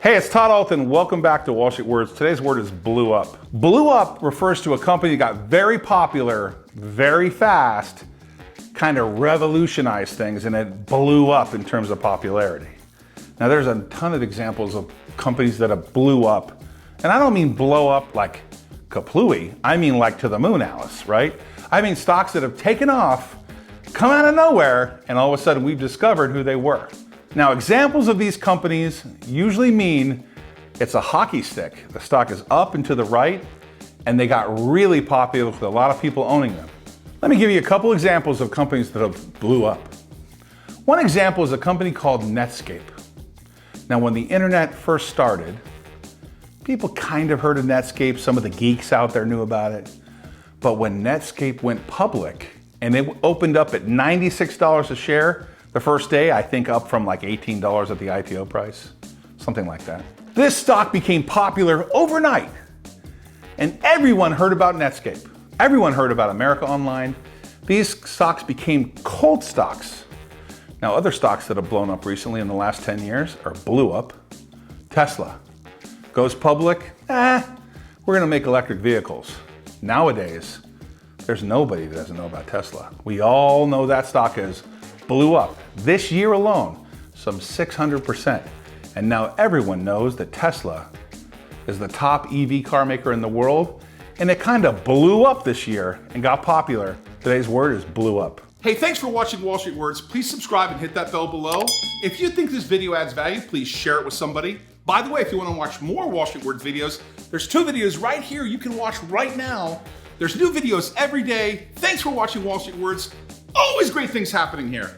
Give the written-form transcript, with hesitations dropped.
Hey, it's Todd Ault and welcome back to Wall Street Words. Today's word is blew up. Blew up refers to a company that got very popular, very fast, kind of revolutionized things, and it blew up in terms of popularity. Now there's a ton of examples of companies that have blew up. And I don't mean blow up like kaplooey. I mean like to the moon, Alice, right? I mean stocks that have taken off, come out of nowhere, and all of a sudden we've discovered who they were. Now, examples of these companies usually mean it's a hockey stick. The stock is up and to the right, and they got really popular with a lot of people owning them. Let me give you a couple examples of companies that have blew up. One example is a company called Netscape. Now, when the internet first started, people kind of heard of Netscape. Some of the geeks out there knew about it. But when Netscape went public and it opened up at $96 a share, the first day, I think up from like $18 at the IPO price, something like that. This stock became popular overnight, and everyone heard about Netscape. Everyone heard about America Online. These stocks became cult stocks. Now, other stocks that have blown up recently in the last 10 years or blew up. Tesla goes public. We're gonna make electric vehicles. Nowadays, there's nobody that doesn't know about Tesla. We all know that stock blew up. This year alone, some 600%. And now everyone knows that Tesla is the top EV car maker in the world, and it kind of blew up this year and got popular. Today's word is blew up. Hey, thanks for watching Wall Street Words. Please subscribe and hit that bell below. If you think this video adds value, please share it with somebody. By the way, if you want to watch more Wall Street Words videos, there's 2 videos right here you can watch right now. There's new videos every day. Thanks for watching Wall Street Words. Always great things happening here.